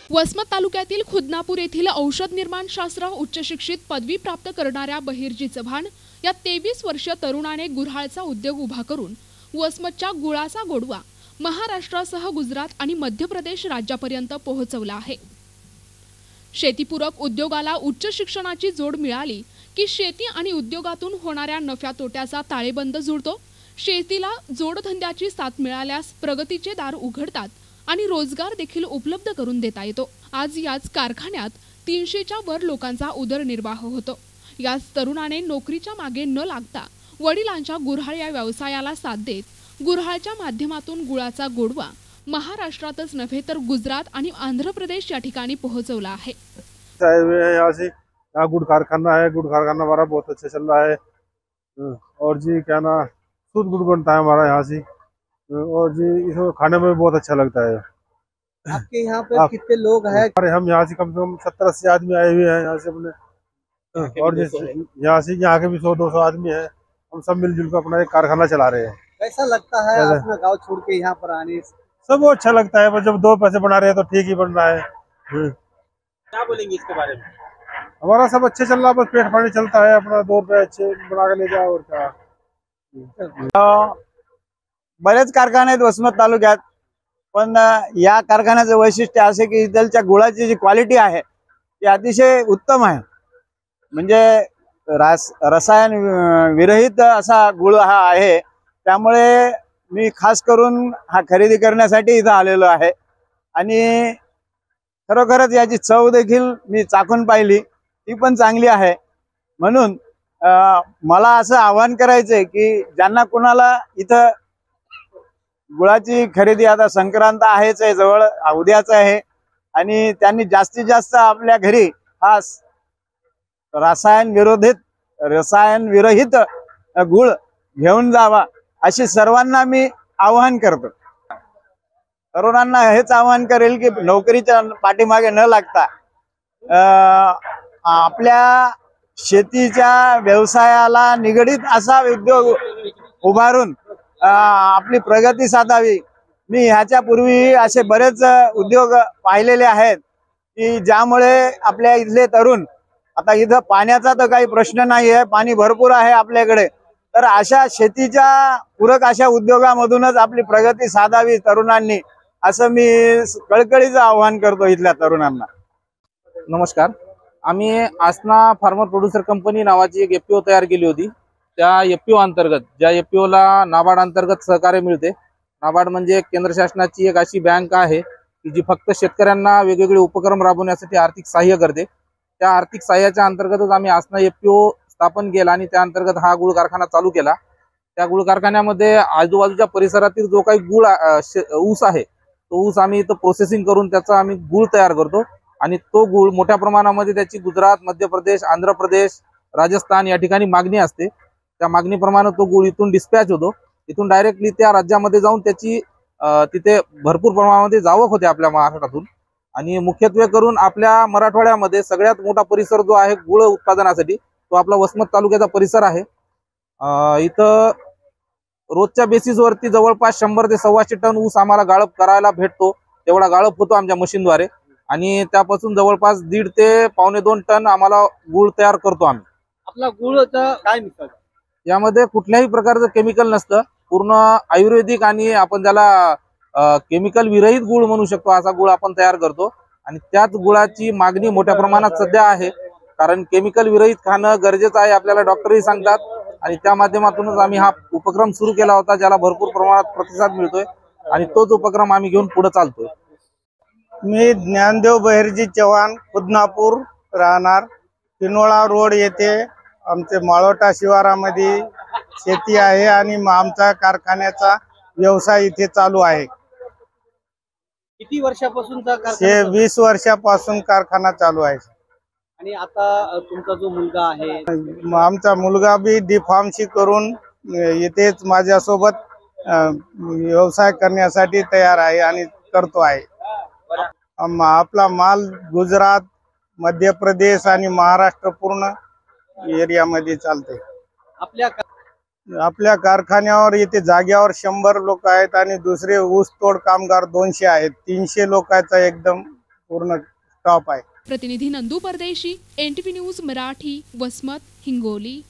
वसमत तालुक्यातील खुदनापूर येथील औषध निर्माण शास्त्र उच्च शिक्षित पदवी प्राप्त करणाऱ्या बहिर्जी चव्हाण या 23 वर्षीय तरुणाने गुऱ्हाळचा उद्योग उभा करून वसमतच्या गुळाचा गोडवा महाराष्ट्रासह गुजरात आणि मध्य प्रदेश राज्यापर्यंत पोहोचवला आहे। शेतीपूरक उद्योगाला उच्च शिक्षणाची जोड मिळाली की शेती आणि उद्योगातून होणाऱ्या नफ्या तोट्याचा ताळेबंद जुळतो। शेतीला जोडधंद्याची साथ मिळाल्यास प्रगतीचे दार उघडतात आणि रोजगार देखील उपलब्ध करून देता येतो। आज याच कारखान्यात 300च्या वर लोकांचा उदरनिर्वाह होतो। याच तरुणाने नोकरीच्या मागे न लागता वडिलांच्या गुऱ्हाळ या व्यवसायाला साथ देत गुऱ्हाळच्या माध्यमातून गुळाचा गोडवा महाराष्ट्रातच नव्हे तर गुजरात आणि आंध्र प्रदेश या ठिकाणी पोहोचवला आहे। यहाँ गुड़ कारखाना है, गुड़ कारखाना हमारा बहुत अच्छा चल रहा है। और जी क्या ना शुद्ध गुड़ बनता है हमारा यहाँ से, और जी इसको खाने में बहुत अच्छा लगता है। आपके यहाँ पे कितने लोग हैं? अरे हम यहाँ से कम 70-80 आदमी आए हुए हैं यहाँ से अपने, और यहाँ के भी 100-200 आदमी हैं। हम सब मिलजुल कर अपना एक कारखाना चला रहे हैं। कैसा लगता है अपना गांव छोड़ के यहाँ पर आने? सब अच्छा लगता है, पर जब 2 पैसे बना रहे हैं तो ठीक ही बन रहा है। क्या बोलेंगे इसके बारे में? हमारा सब अच्छे चल रहा है, बस पेट पानी चलता है अपना, 2 रुपये अच्छे बना के ले जाओ और क्या। बरेच कारखाने आहेत वसमत तालुक्यात, पण या कारखान्याचं वैशिष्ट्य असे की इथलच्या गुळाची जी क्वालिटी आहे ती अतिशय उत्तम आहे। म्हणजे रसायन विरहित असा गुळ हा आहे, त्यामुळे मी खास करून हा खरेदी करण्यासाठी इथं आलेलो आहे। आणि खरोखरच याची चव देखील मी चाखून पाहिली, ती पण चांगली आहे। म्हणून मला असं आवाहन करायचंय की ज्यांना कुणाला इथं गुळाची खरेदी, आता संक्रांत आहेच आहे जवळ, उद्याच आहे, आणि त्यांनी जास्तीत जास्त आपल्या घरी हा रसायन विरहित गुळ घेऊन जावा अशी सर्वांना मी आवाहन करतो। तरुणांना हेच आवाहन करेल की नोकरीच्या पाठीमागे न लागता आपल्या शेतीच्या व्यवसायाला निगडीत असा उद्योग उभारून आपली प्रगती साधावी। मी ह्याच्यापूर्वी असे बरेच उद्योग पाहिलेले आहेत की ज्यामुळे आपल्या इथले तरुण, आता इथं पाण्याचा तर काही प्रश्न नाही आहे, पाणी भरपूर आहे आपल्याकडे, तर अशा शेतीच्या पूरक अशा उद्योगामधूनच आपली प्रगती साधावी तरुणांनी, असं मी कळकळीचं आवाहन करतो इथल्या तरुणांना। नमस्कार, आम्ही आसना फार्मर प्रोड्युसर कंपनी नावाची एक एफपीओ तयार केली होती। त्या एफपीओ अंतर्गत, ज्या एफपीओला नाबार्ड अंतर्गत सहकार्य मिळते, नाबार्ड म्हणजे केंद्र शासनाची एक अशी बँक आहे की जी फक्त शेतकऱ्यांना वेगवेगळे उपक्रम राबवण्यासाठी आर्थिक सहाय्य करते। त्या आर्थिक सहाय्याच्या अंतर्गतच आम्ही आसना एफपीओ स्थापन केला आणि त्या अंतर्गत हा गुळ कारखाना चालू केला। त्या गुळ कारखान्यामध्ये आजूबाजूच्या परिसरातील जो काही गुळ ऊस आहे, तो ऊस आम्ही इथं प्रोसेसिंग करून त्याचा आम्ही गुळ तयार करतो, आणि तो गुळ मोठ्या प्रमाणामध्ये त्याची गुजरात, मध्य प्रदेश, आंध्र प्रदेश, राजस्थान या ठिकाणी मागणी असते। त्या मागणीप्रमाणे तो गुळ इथून डिस्पॅच होतो, इथून डायरेक्टली त्या राज्यामध्ये जाऊन त्याची तिथे भरपूर प्रमाणामध्ये जावक होते आपल्या महाराष्ट्रातून। आणि मुख्यत्वे करून आपल्या मराठवाड्यामध्ये सगळ्यात मोठा परिसर जो आहे गुळ उत्पादनासाठी, तो आपला वसमत तालुक्याचा परिसर आहे। इथं रोजच्या बेसिसवरती जवळपास 100 ते 125 टन ऊस आम्हाला गाळप करायला भेटतो, तेवढा गाळप होतो आमच्या मशीनद्वारे, आणि त्यापासून जवळपास 1.5 ते 1.25 टन आम्हाला गुळ तयार करतो आम्ही। आपला गुळचा काय मिसळ? यामध्ये कुठल्याही प्रकारचं केमिकल नसतं, पूर्ण आयुर्वेदिक आणि आपण ज्याला केमिकल विरहित गुळ म्हणू शकतो असा गुळ आपण तयार करतो। आणि त्याच गुळाची मागणी मोठ्या प्रमाणात सध्या आहे, कारण केमिकल विरहित खाणं गरजेचं आहे, आपल्याला डॉक्टरही सांगतात। आणि त्या माध्यमातूनच आम्ही हा उपक्रम सुरू केला होता, ज्याला भरपूर प्रमाणात प्रतिसाद मिळतोय, आणि तोच उपक्रम आम्ही घेऊन पुढे चालतोय। मी ज्ञानदेव बहिर्जी चव्हाण, खुदनापूर राहणार, किनोळा रोड येथे आमचे माळोटा शिवारामध्ये शेती आहे आणि आमचा कारखान्याचा व्यवसाय इथे चालू आहे। किती वर्षापासूनचा कारखाना? 20 वर्षापासून कारखाना चालू आहे। आणि आता तुमचा जो मुलगा आहे? आमचा मुलगा बी डी.फार्मसी करून इथेच माझ्यासोबत व्यवसाय करण्यासाठी तयार आहे आणि करतो आहे। आपला माल गुजरात, मध्य प्रदेश आणि महाराष्ट्र पूर्ण एरियामध्ये चालते। आपल्या कारखान्यावर इथे जाग्यावर 100 लोक आहेत आणि दुसरे ऊस तोड कामगार 200 आहेत। 300 लोकांचा एकदम पूर्ण स्टॉप आहे. प्रतिनिधी नंदू परदेशी, NTV न्यूज मराठी, वसमत, हिंगोली.